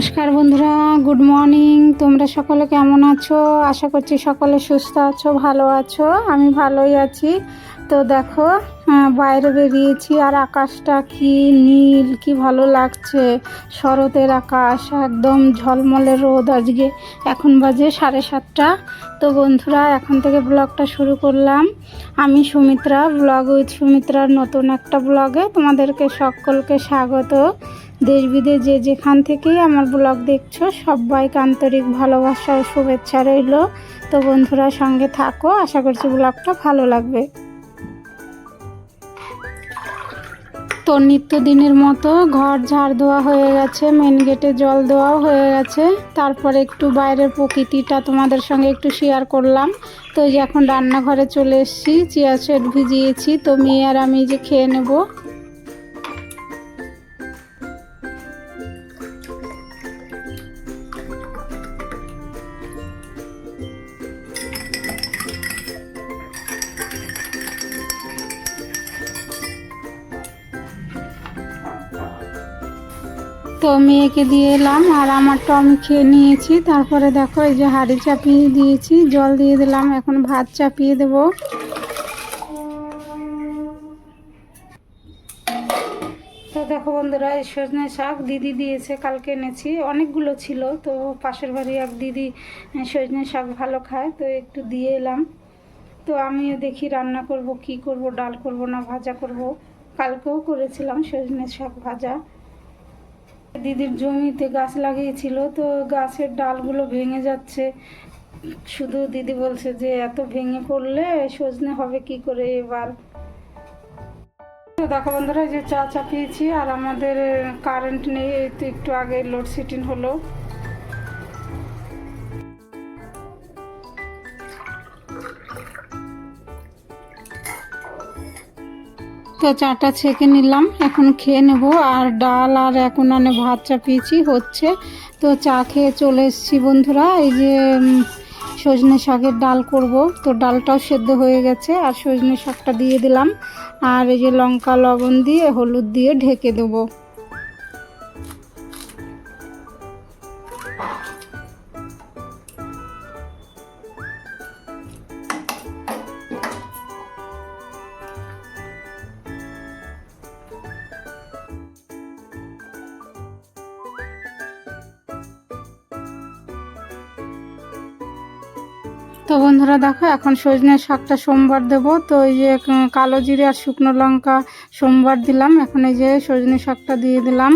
নমস্কার বন্ধুরা, good morning. তোমরা সকলে কেমন আছো? আশা করছি সকলে সুস্থ আছো, ভালো আছো। আমি ভালোই আছি। তো দেখো, বাইরে বেরিয়েছি আর আকাশটা কি নীল, কি ভালো লাগছে। শরতের আকাশ, একদম ঝলমলে রোদ আজকে। এখন বাজে 7:30। তো বন্ধুরা, এখন থেকে ব্লগটা শুরু করলাম। আমি সুমিত্রা, ব্লগ উইথ সুমিত্রার নতুন একটা ব্লগে তোমাদেরকে সকলকে স্বাগত। দেশ বিদেশ যে যেখান থেকেই আমার ব্লগ দেখছো, সবাইকে আন্তরিক ভালোবাসা ও শুভেচ্ছা রইল। তো বন্ধুরা, সঙ্গে থাকো, আশা করছি ব্লগটা ভালো লাগবে। তো নিত্যদিনের মতো ঘর ঝাড় দেওয়া হয়ে গেছে, মেন গেটে জল দেওয়াও হয়ে গেছে। তারপরে একটু বাইরের প্রকৃতিটা তোমাদের সঙ্গে একটু শেয়ার করলাম। তো এই যে এখন রান্নাঘরে চলে এসেছি, চিয়া সিড ভিজিয়েছি। তো মেয়ে আর আমি যে খেয়ে নেবো। তো মেয়েকে দিয়ে এলাম আর আমারটা আমি খেয়ে নিয়েছি। তারপরে দেখো, এই যে হাঁড়ি চাপিয়ে দিয়েছি, জল দিয়ে দিলাম, এখন ভাত চাপিয়ে দেব। তো দেখো বন্ধুরা, এই সজনে শাক দিদি দিয়েছে, কালকে এনেছি, অনেকগুলো ছিল। তো পাশের বাড়ি এক দিদি সজনে শাক ভালো খায়, তো একটু দিয়ে এলাম। তো আমিও দেখি রান্না করব, কি করব, ডাল করব না ভাজা করব। কালকেও করেছিলাম সজনে শাক ভাজা। দিদির জমিতে গাছ লাগিয়েছিল, তো গাছের ডালগুলো ভেঙে যাচ্ছে। শুধু দিদি বলছে যে এত ভেঙে পড়লে সজনে হবে কি করে এবার। তো দেখো বন্ধুরা, যে চা চাপিয়েছি আর আমাদের কারেন্ট নেই, এই তো একটু আগে লোডশেডিং হলো। তো চাটা ছেঁকে নিলাম, এখন খেয়ে নেব। আর ডাল আর এখন ভাত চাপিয়েছি, হচ্ছে। তো চা খেয়ে চলে এসেছি বন্ধুরা। এই যে সজনে শাকের ডাল করব। তো ডালটাও সেদ্ধ হয়ে গেছে আর সজনে শাকটা দিয়ে দিলাম। আর এই যে লঙ্কা লবণ দিয়ে হলুদ দিয়ে ঢেকে দেবো। তো বন্ধুরা দেখো, এখন সজনে শাকটা সোমবার দেব। তো এই যে কালো জিরে আর শুকনো লঙ্কা সোমবার দিলাম। এখন এই যে সজনে শাকটা দিয়ে দিলাম।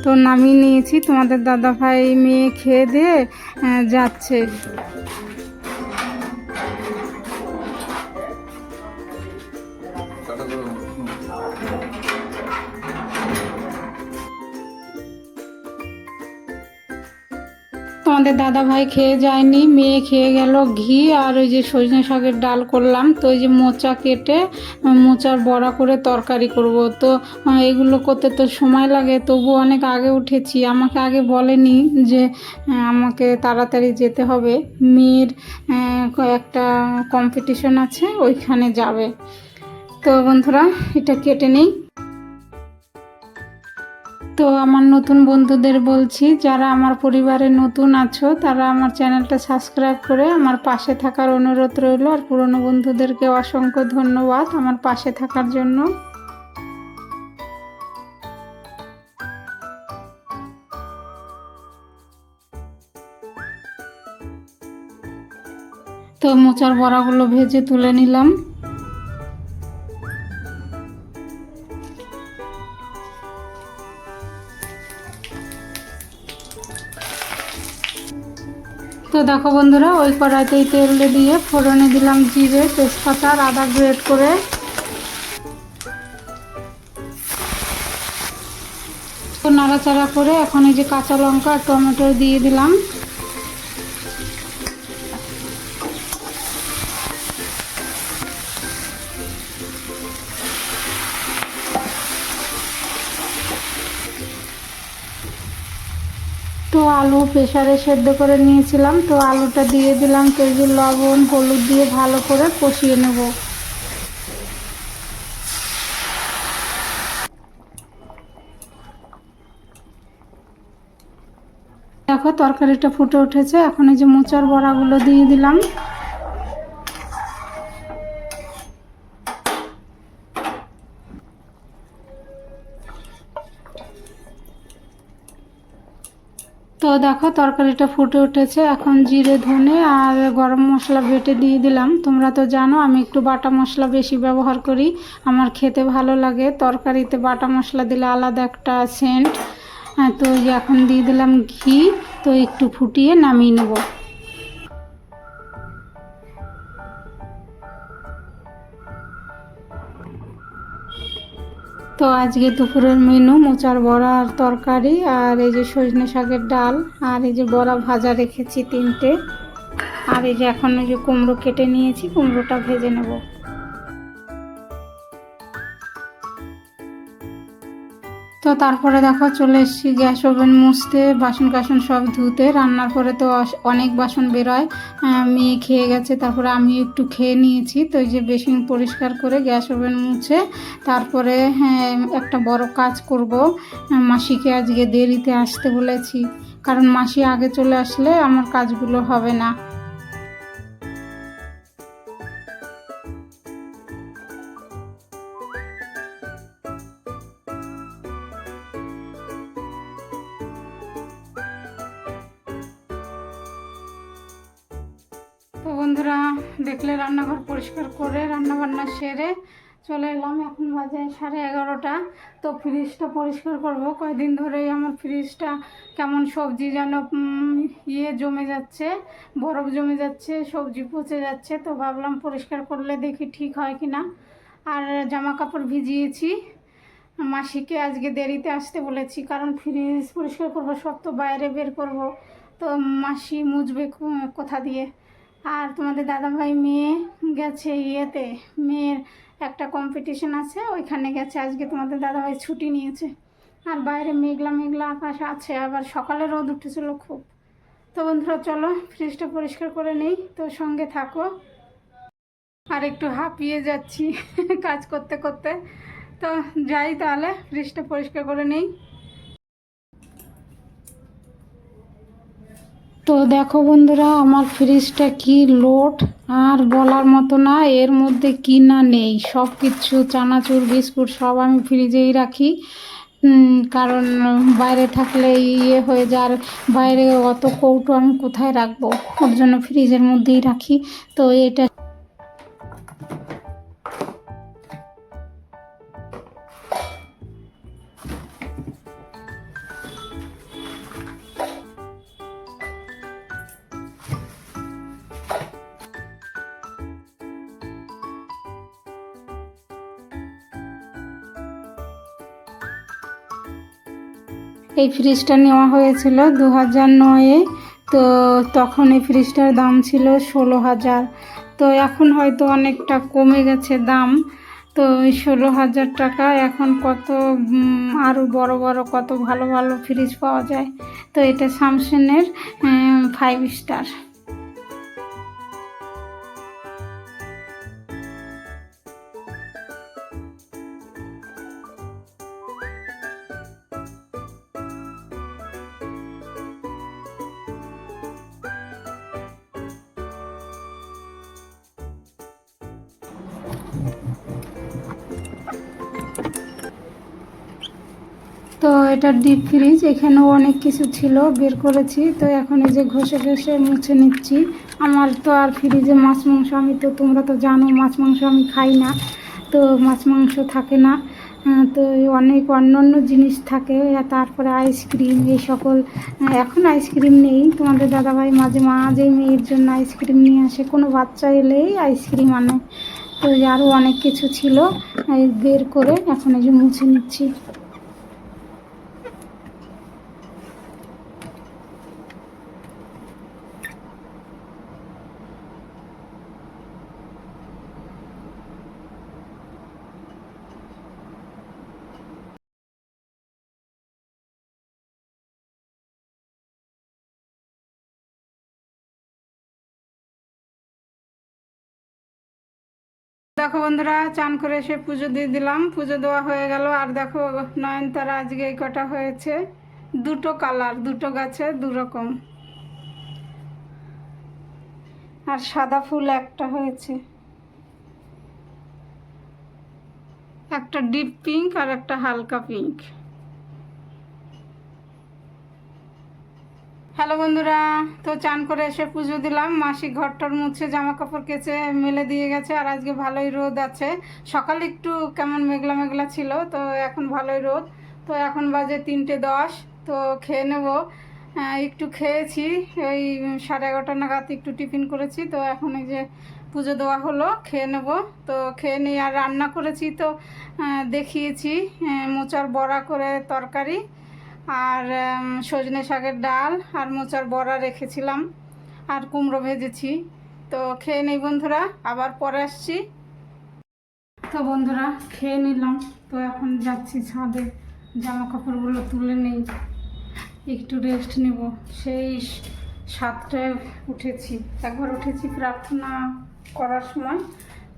তো নামিয়ে নিয়েছি। তোমাদের দাদা ভাই মেয়ে খেয়ে দিয়ে যাচ্ছে। তোমাদের দাদা ভাই খেয়ে যায়নি, মেয়ে খেয়ে গেল। ঘি আর ওই যে সজনে শাকের ডাল করলাম। তো এই যে মোচা কেটে মোচার বড়া করে তরকারি করব। তো এগুলো করতে তো সময় লাগে, তবু অনেক আগে উঠেছি। আমাকে আগে বলেনি যে আমাকে তাড়াতাড়ি যেতে হবে, মেয়ের একটা কম্পিটিশন আছে, ওইখানে যাবে। তো বন্ধুরা, এটা কেটে নিই। তো আমার নতুন বন্ধুদের বলছি, যারা আমার পরিবারে নতুন আছো, তারা আমার চ্যানেলটা সাবস্ক্রাইব করে আমার পাশে থাকার অনুরোধ রইল। আর পুরনো বন্ধুদেরকে অসংখ্য ধন্যবাদ আমার পাশে থাকার জন্য। তো মোচার বড়াগুলো ভেজে তুলে নিলাম। তো দেখো বন্ধুরা, ওই কড়াইতেই তেল দিয়ে ফোড়নে দিলাম জিরে, তেজপাতা আর আদা গ্রেট করে। তো নাড়াচাড়া করে এখন এই যে কাঁচা লঙ্কা আর টমেটো দিয়ে দিলাম। তো আলু প্রেসারে সেদ্ধ করে নিয়েছিলাম, তো আলুটা দিয়ে দিলাম। তো এই যে লবণ হলুদ দিয়ে ভালো করে কষিয়ে নেব। দেখো তরকারিটা ফুটে উঠেছে, এখন এই যে মোচার বড়াগুলো দিয়ে দিলাম। তো দেখো তরকারিটা ফুটে উঠেছে, এখন জিরে ধনে আর গরম মশলা বেটে দিয়ে দিলাম। তোমরা তো জানো আমি একটু বাটা মশলা বেশি ব্যবহার করি, আমার খেতে ভালো লাগে। তরকারিতে বাটা মশলা দিলে আলাদা একটা সেন্ট। তো এখন দিয়ে দিলাম ঘি, তো একটু ফুটিয়ে নামিয়ে নেব। তো আজকে দুপুরের মেনু মোচার বড়া আর তরকারি, আর এই যে সজনে শাকের ডাল, আর এই যে বড়া ভাজা রেখেছি 3টে, আর এই যে এখন এই যে কুমড়ো কেটে নিয়েছি, কুমড়োটা ভেজে নেব। তো তারপরে দেখো চলে এসেছি গ্যাস ওভেন মুছতে, বাসন কাসন সব ধুতে। রান্নার পরে তো অনেক বাসন বেরোয়, মেয়ে খেয়ে গেছে, তারপরে আমি একটু খেয়ে নিয়েছি। তো এই যে বেসিন পরিষ্কার করে গ্যাস ওভেন মুছে তারপরে একটা বড় কাজ করব। মাসিকে আজকে দেরিতে আসতে বলেছি, কারণ মাসি আগে চলে আসলে আমার কাজগুলো হবে না। তো বন্ধুরা দেখলে রান্নাঘর পরিষ্কার করে রান্নাবান্না সেরে চলে এলাম, এখন বাজে 11:30। তো ফ্রিজটা পরিষ্কার করব, কয়েকদিন ধরেই আমার ফ্রিজটা কেমন সবজি যেন জমে যাচ্ছে, বরফ জমে যাচ্ছে, সবজি পচে যাচ্ছে। তো ভাবলাম পরিষ্কার করলে দেখি ঠিক হয় কি না। আর জামা কাপড় ভিজিয়েছি, মাসিকে আজকে দেরিতে আসতে বলেছি, কারণ ফ্রিজ পরিষ্কার করব, সব তো বাইরে বের করব। তো মাসি মুছবে কোথা দিয়ে। আর তোমাদের দাদাভাই মেয়ে গেছে ইয়েতে, মেয়ের একটা কম্পিটিশন আছে, ওইখানে গেছে আজকে। তোমাদের দাদাভাই ছুটি নিয়েছে, আর বাইরে মেঘলা মেঘলা আকাশ আছে, আবার সকালে রোদ উঠেছিল খুব। তো বন্ধুরা চলো ফ্রিজটা পরিষ্কার করে নেই, তো সঙ্গে থাকো। আর একটু হাঁপিয়ে যাচ্ছি কাজ করতে করতে। তো যাই তাহলে ফ্রিজটা পরিষ্কার করে নেই। তো দেখো বন্ধুরা আমার ফ্রিজটা কি লোড, আর বলার মতো না। এর মধ্যে কি না নেই, সব কিছু চানাচুর বিস্কুট সব আমি ফ্রিজেই রাখি, কারণ বাইরে থাকলে হয়ে যায়। আর বাইরে অত কৌটো আমি কোথায় রাখবো, ওর জন্য ফ্রিজের মধ্যেই রাখি। তো এটা এই ফ্রিজটা নেওয়া হয়েছিল 2009-এ। তো তখন এই ফ্রিজটার দাম ছিল 16,000। তো এখন হয়তো অনেকটা কমে গেছে দাম। তো ওই 16,000 টাকা এখন কত আরও বড় বড় কত ভালো ভালো ফ্রিজ পাওয়া যায়। তো এটা স্যামসাংয়ের 5 স্টার। তো এটা ডিপ ফ্রিজ, এখানেও অনেক কিছু ছিল, বের করেছি। তো এখন এই যে ঘষে ঘষে মুছে নিচ্ছি। আমার তো আর ফ্রিজে মাছ মাংস, আমি তো তোমরা তো জানো মাছ মাংস আমি খাই না, তো মাছ মাংস থাকে না। তো অনেক অন্য জিনিস থাকে, তারপরে আইসক্রিম এই সকল। এখন আইসক্রিম নেই, তোমাদের দাদাভাই মাঝে মাঝেই মেয়ের জন্য আইসক্রিম নিয়ে আসে, কোনো বাচ্চা এলেই আইসক্রিম আনে। তো আরও অনেক কিছু ছিল, বের করে এখন এই যে মুছে নিচ্ছি। দেখো বন্ধুরা চান করে এসে পুজো দিয়ে দিলাম, পুজো দেওয়া হয়ে গেল। আর দেখো নয়নতারা আজকে এই কটা হয়েছে, দুটো কালার, দুটো গাছে দু রকম। আর সাদা ফুল একটা হয়েছে, একটা ডিপ পিঙ্ক আর একটা হালকা পিঙ্ক। হ্যালো বন্ধুরা, তো চান করে এসে পুজো দিলাম। মাসি ঘরটার মুছে জামা কাপড় কেচে মেলে দিয়ে গেছে। আর আজকে ভালোই রোদ আছে। সকালে একটু কেমন মেঘলা মেঘলা ছিল, তো এখন ভালোই রোদ। তো এখন বাজে 3:10। তো খেয়ে নেব। একটু খেয়েছি, ওই 11:30 নাগাদ একটু টিফিন করেছি। তো এখন এই যে পুজো দেওয়া হলো, খেয়ে নেব। তো খেয়ে নিই। আর রান্না করেছি তো দেখিয়েছি, মোচার বড়া করে তরকারি, আর সজনে শাকের ডাল, আর মোচার বড়া রেখেছিলাম, আর কুমড়ো ভেজেছি। তো খেয়ে নেই বন্ধুরা, আবার পরে আসছি। তো বন্ধুরা খেয়ে নিলাম। তো এখন যাচ্ছি ছাদে, জামা কাপড়গুলো তুলে নেই, একটু রেস্ট নেব। সেই 7টায় উঠেছি, একবার উঠেছি প্রার্থনা করার সময়,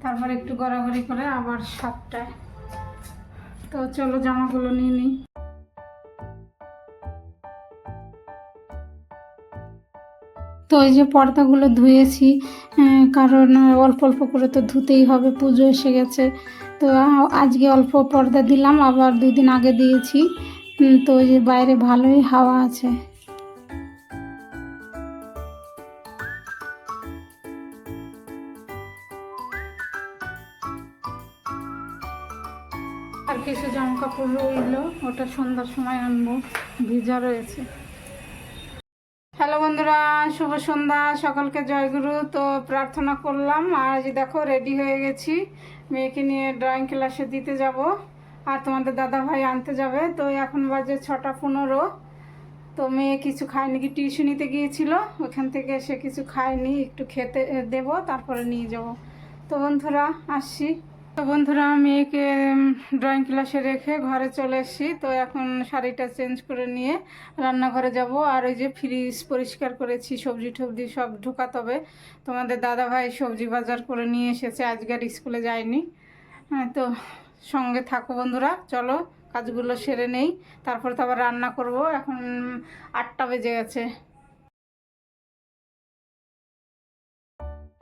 তারপর একটু গড়াগড়ি করে আবার 7টায়। তো চলো জামাগুলো নিয়ে নিই। তো এই যে পর্দাগুলো ধুয়েছি, কারণ অল্প অল্প করে তো ধুতেই হবে, পুজো এসে গেছে। তো আজকে অল্প পর্দা দিলাম, আবার 2 দিন আগে দিয়েছি। তো এই যে বাইরে ভালোই হাওয়া আছে। আর কিছু জামা কাপড় রইলো, ওটা সন্ধ্যার সময় আনবো, ভিজা রয়েছে। হ্যালো বন্ধুরা, শুভ সন্ধ্যা, সকলকে জয়গুরু। তো প্রার্থনা করলাম, আর যে দেখো রেডি হয়ে গেছি, মেয়েকে নিয়ে ড্রয়িং ক্লাসে দিতে যাব, আর তোমাদের দাদা ভাই আনতে যাবে। তো এখন বাজে 6:15। তো মেয়ে কিছু খায়নি, কি টিউশনিতে গিয়েছিল, ওখান থেকে এসে কিছু খায়নি, একটু খেতে দেব, তারপরে নিয়ে যাব। তো বন্ধুরা আসছি। তো বন্ধুরা মেয়েকে ড্রয়িং ক্লাসে রেখে ঘরে চলে এসেছি। তো এখন শাড়িটা চেঞ্জ করে নিয়ে রান্নাঘরে যাব। আর ওই যে ফ্রিজ পরিষ্কার করেছি, সবজি টবজি সব ঢোকাতে হবে। তোমাদের দাদাভাই সবজি বাজার করে নিয়ে এসেছে, আজকে আর স্কুলে যায়নি। হ্যাঁ, তো সঙ্গে থাকো বন্ধুরা, চলো কাজগুলো সেরে নেই, তারপরে তো আবার রান্না করব। এখন 8টা বেজে গেছে।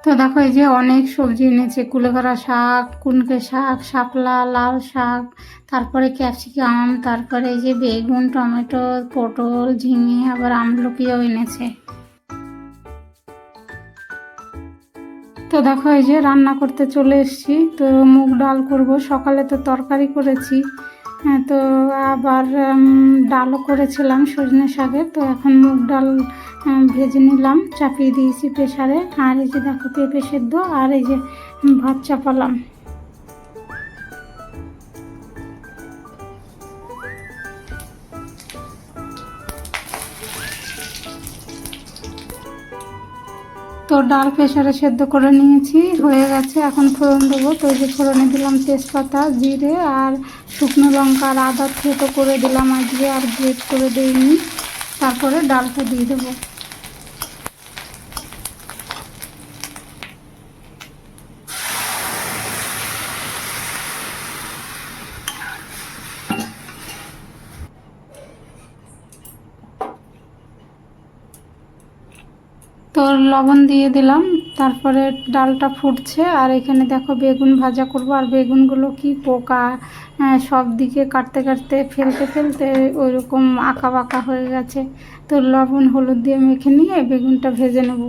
তো দেখো এই যে অনেক সবজি এনেছে, কুলেখাড়া শাক, কুনকে শাক, শাপলা, লাল শাক, তারপরে ক্যাপসিকাম, তারপরে এই যে বেগুন, টমেটো, পটল, ঝিঙে, আবার আমলকিও এনেছে। তো দেখো এই যে রান্না করতে চলে এসেছি। তো মুগ ডাল করব, সকালে তো তরকারি করেছি। হ্যাঁ, তো আবার ডালও করেছিলাম সজনে শাকের। তো এখন মুগ ডাল ভেজে নিলাম, চাপিয়ে দিয়েছি প্রেসারে। আর এই যে দেখো পেঁপে সেদ্ধ, আর এই যে ভাত চাপালাম। তো ডাল প্রেসারে সেদ্ধ করে নিয়েছি, হয়ে গেছে। এখন ফোড়ন দেবো। তো এই যে ফোড়নে দিলাম তেজপাতা, জিরে, আর শুকনো লঙ্কা, আর আদা থেতো করে দিলাম আজকে, আর গ্রেট করে দিইনি। তারপরে ডালটা দিয়ে দেবো। তো লবণ দিয়ে দিলাম, তারপরে ডালটা ফুটছে। আর এখানে দেখো বেগুন ভাজা করব। আর বেগুনগুলো কি পোকা, সব দিকে কাটতে কাটতে ফেলতে ফেলতে ওইরকম আঁকা বাঁকা হয়ে গেছে। তো লবণ হলুদ দিয়ে মেখে নিয়ে বেগুনটা ভেজে নেব।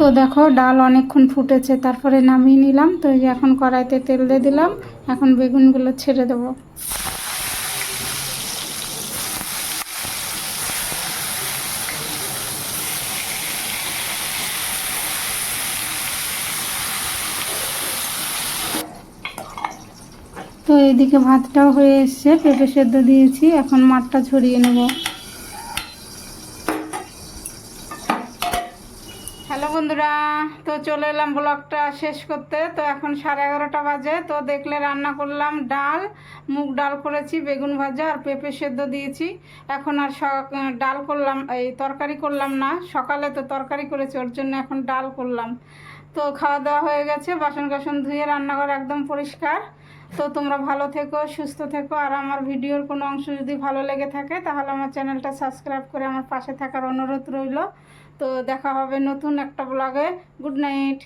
তো দেখো ডাল অনেকক্ষণ ফুটেছে, তারপরে নামিয়ে নিলাম। তো এই যে এখন কড়াইতে তেল দিয়ে দিলাম, এখন বেগুনগুলো ছেড়ে দেবো। তো এইদিকে ভাতটাও হয়ে এসছে, পেঁপে সেদ্ধ দিয়েছি, এখন মাঠটা ঝরিয়ে নেব। বন্ধুরা, তো চলে এলাম ব্লগটা শেষ করতে। তো এখন 11:30 বাজে। তো দেখলে রান্না করলাম ডাল, মুগ ডাল করেছি, বেগুন ভাজা আর পেঁপে সেদ্ধ দিয়েছি। এখন আর ডাল করলাম, এই তরকারি করলাম না, সকালে তো তরকারি করেছি, ওর জন্য এখন ডাল করলাম। তো খাওয়া দাওয়া হয়ে গেছে, বাসন কাসন ধুয়ে রান্নাঘর একদম পরিষ্কার। তো তোমরা ভালো থেকো, সুস্থ থেকো, আর আমার ভিডিওর কোনো অংশ যদি ভালো লেগে থাকে তাহলে আমার চ্যানেলটা সাবস্ক্রাইব করে আমার পাশে থাকার অনুরোধ রইল। তো দেখা হবে নতুন একটা ব্লগে। Good night.